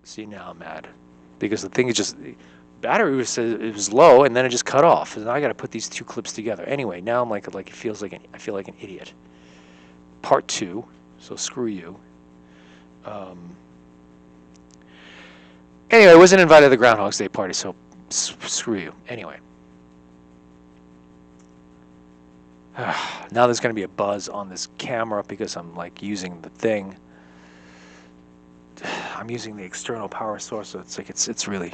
See, now I'm mad because the thing is just battery was it was low and then it just cut off. And I got to put these two clips together. Anyway, now I'm like it feels like I feel like an idiot. Part two. So screw you. Um, anyway, I wasn't invited to the Groundhog's Day party, so screw you. Anyway, now there's going to be a buzz on this camera because I'm like using the thing. I'm using the external power source, so it's like it's really,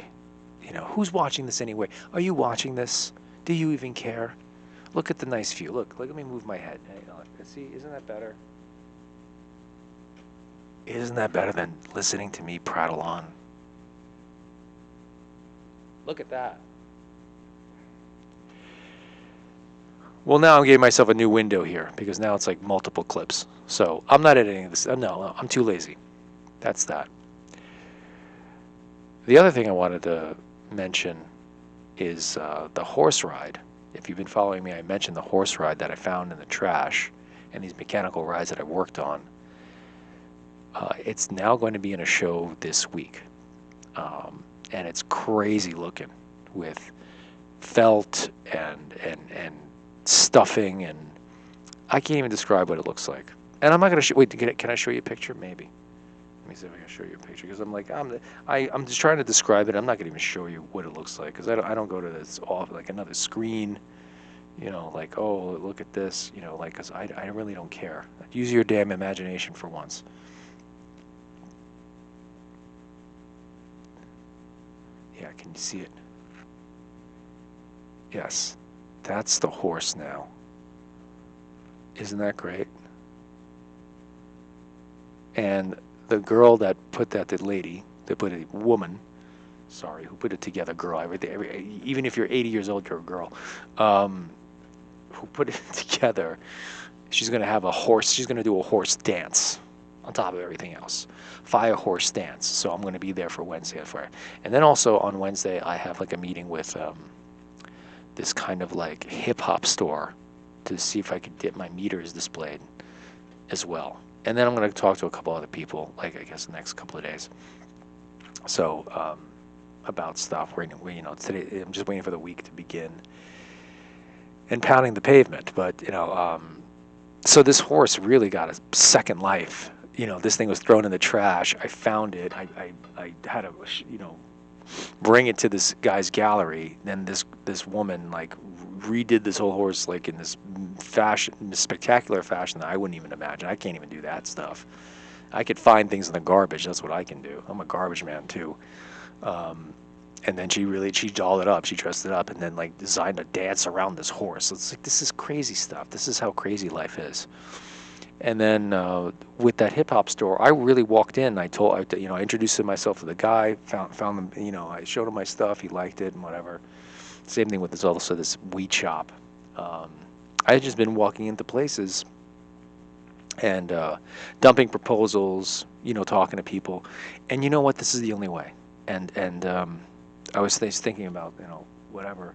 who's watching this anyway? Are you watching this? Do you even care? Look at the nice view. Look, let me move my head. See, isn't that better? Isn't that better than listening to me prattle on? Look at that. Well, now I'm giving myself a new window here because now it's like multiple clips. So I'm not editing this. No, I'm too lazy. That's that. The other thing I wanted to mention is the horse ride. If you've been following me, I mentioned the horse ride that I found in the trash and these mechanical rides that I worked on. It's now going to be in a show this week. And it's crazy looking with felt and stuffing, and I can't even describe what it looks like. And I'm not going to wait. Can I show you a picture? Maybe. Let me see if I can show you a picture because I'm just trying to describe it. I'm not going to even show you what it looks like because I don't go to this off like another screen. Like, oh, look at this. Like, because I really don't care. Use your damn imagination for once. Yeah, can you see it? Yes, that's the horse now. Isn't that great? And the girl that put that, the lady, that put it, woman, sorry, who put it together, girl, even if you're 80 years old, you're a girl, who put it together, she's going to have a horse, she's going to do a horse dance on top of everything else. Fire horse dance. So I'm going to be there for Wednesday. And then also on Wednesday, I have like a meeting with this kind of like hip hop store to see if I could get my meters displayed as well. And then I'm going to talk to a couple other people, like I guess the next couple of days. So about stuff. Today I'm just waiting for the week to begin and pounding the pavement. But so this horse really got a second life. This thing was thrown in the trash. I found it. I had to bring it to this guy's gallery. Then this woman like redid this whole horse like in this spectacular fashion that I wouldn't even imagine. I can't even do that stuff. I could find things in the garbage. That's what I can do. I'm a garbage man too. And then she dolled it up. She dressed it up and then like designed a dance around this horse. So it's like, this is crazy stuff. This is how crazy life is. And then with that hip hop store, I really walked in. I introduced myself to the guy, found him, I showed him my stuff. He liked it and whatever. Same thing with this weed shop. I had just been walking into places and dumping proposals, talking to people. And you know what? This is the only way. And I was thinking about, whatever.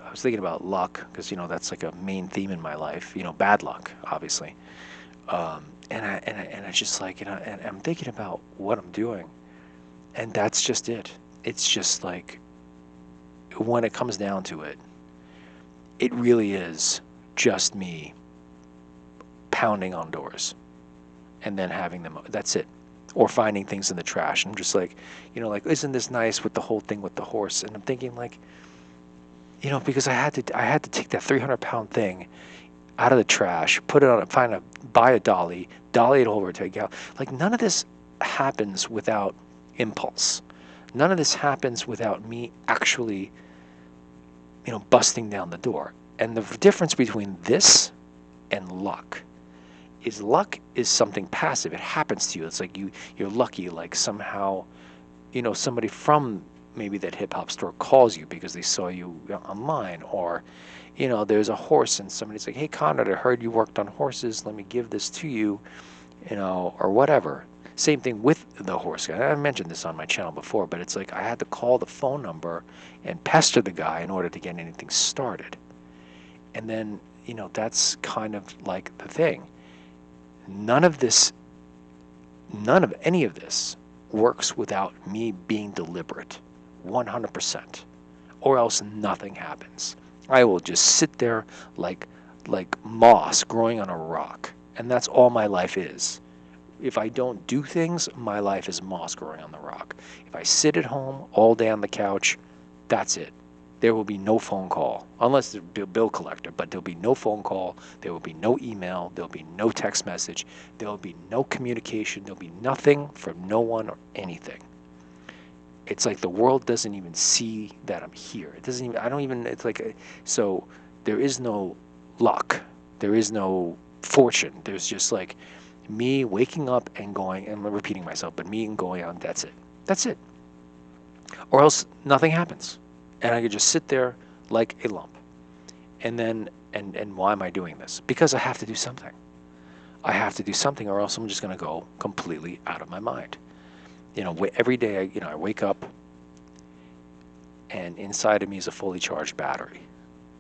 I was thinking about luck because that's like a main theme in my life. Bad luck, obviously. And I just like and I'm thinking about what I'm doing, and that's just it. It's just like when it comes down to it, it really is just me pounding on doors, and then having them. That's it. Or finding things in the trash. I'm just like, like, isn't this nice with the whole thing with the horse? And I'm thinking like, because I had to take that 300-pound thing out of the trash, put it on, buy a dolly it over to a gal. Like none of this happens without impulse. None of this happens without me actually, busting down the door. And the difference between this and luck is something passive. It happens to you. It's like you're lucky. Like somehow, somebody from maybe that hip hop store calls you because they saw you online, or there's a horse and somebody's like, hey Conrad, I heard you worked on horses, let me give this to you, or whatever. Same thing with the horse guy. I mentioned this on my channel before, but it's like I had to call the phone number and pester the guy in order to get anything started. And then that's kind of like the thing. None of any of this works without me being deliberate, 100%, or else nothing happens. I will just sit there like moss growing on a rock, and that's all my life is. If I don't do things, my life is moss growing on the rock. If I sit at home all day on the couch, that's it. There will be no phone call, unless the bill collector, but there'll be no phone call, there will be no email, there'll be no text message, there'll be no communication, there'll be nothing from no one or anything. It's like the world doesn't even see that I'm here. It doesn't even, I don't even, it's like, so there is no luck. There is no fortune. There's just like me waking up and going, and I'm repeating myself, but me and going on, that's it. That's it. Or else nothing happens. And I could just sit there like a lump. And then, and why am I doing this? Because I have to do something. I have to do something, or else I'm just going to go completely out of my mind. Every day, I wake up, and inside of me is a fully charged battery.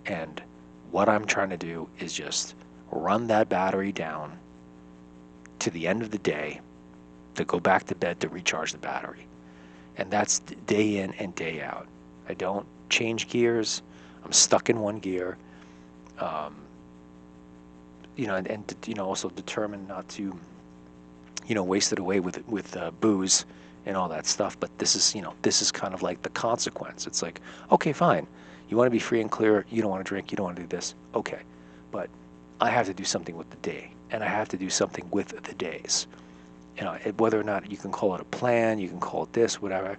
And what I'm trying to do is just run that battery down to the end of the day to go back to bed to recharge the battery. And that's day in and day out. I don't change gears. I'm stuck in one gear. Also determined not to, waste it away with booze and all that stuff. But this is kind of like the consequence. It's like, okay, fine. You want to be free and clear. You don't want to drink. You don't want to do this. Okay. But I have to do something with the day, and I have to do something with the days. Whether or not you can call it a plan, you can call it this, whatever.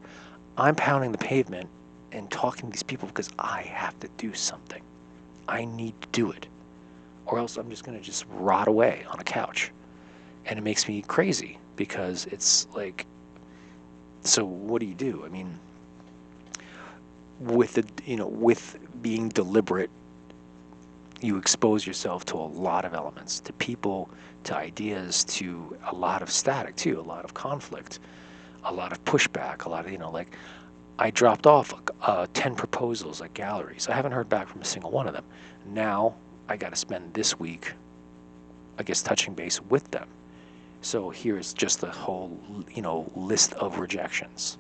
I'm pounding the pavement and talking to these people because I have to do something. I need to do it, or else I'm just going to just rot away on a couch. And it makes me crazy because it's like, so what do you do? I mean, with being deliberate, you expose yourself to a lot of elements, to people, to ideas, to a lot of static too, a lot of conflict, a lot of pushback, a lot of, like I dropped off 10 proposals at galleries. I haven't heard back from a single one of them. Now I got to spend this week, I guess, touching base with them. So here's just the whole, list of rejections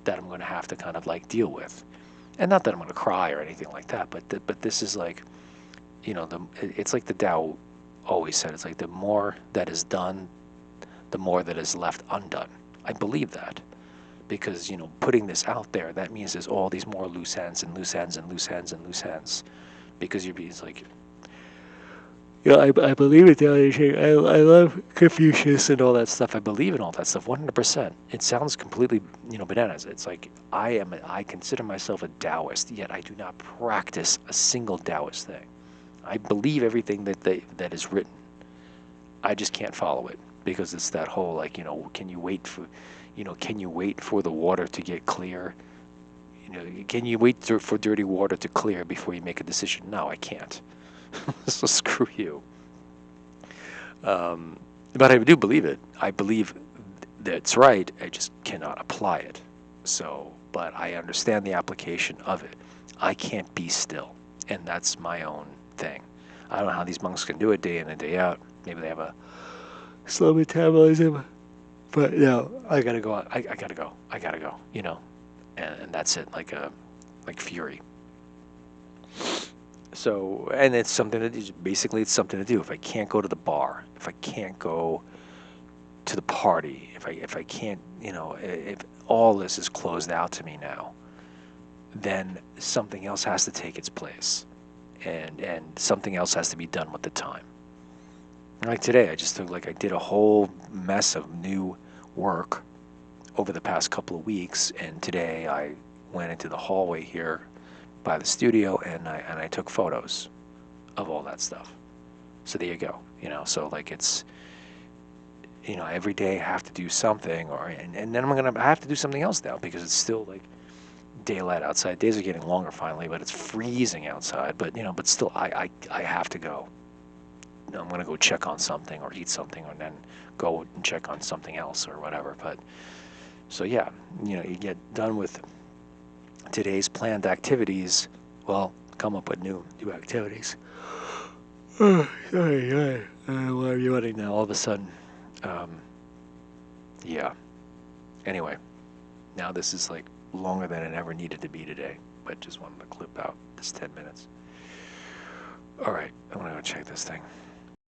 that I'm going to have to kind of like deal with. And not that I'm going to cry or anything like that, but this is like, it's like the Tao always said, it's like the more that is done, the more that is left undone. I believe that because, putting this out there, that means there's all these more loose ends and loose ends and loose ends and loose ends because it's like, I believe it. I love Confucius and all that stuff. I believe in all that stuff 100%. It sounds completely, bananas. It's like I consider myself a Taoist, yet I do not practice a single Taoist thing. I believe everything that is written. I just can't follow it because it's that whole like, can you wait for the water to get clear? Can you wait for dirty water to clear before you make a decision? No, I can't. So screw you. But I do believe it. I believe that's right. I just cannot apply it. So, but I understand the application of it. I can't be still, and that's my own thing. I don't know how these monks can do it day in and day out. Maybe they have a slow metabolism, but no, I gotta go. I gotta go. I gotta go. And that's it. Like fury. So, and it's something that is basically it's something to do. If I can't go to the bar, if I can't go to the party, if I can't, if all this is closed out to me now, then something else has to take its place, and something else has to be done with the time. Like today, I did a whole mess of new work over the past couple of weeks, and today I went into the hallway here by the studio and I took photos of all that stuff. So there you go. So like it's every day I have to do something, and then I have to do something else now because it's still like daylight outside. Days are getting longer finally, but it's freezing outside. But but still I have to go. I'm gonna go check on something or eat something, or then go and check on something else or whatever. But so yeah, you get done with today's planned activities. Well, come up with new activities. Sorry. Why are you running now all of a sudden? Yeah. Anyway, now this is like longer than it ever needed to be today, but just wanted to clip out this 10 minutes. All right, I'm gonna go check this thing.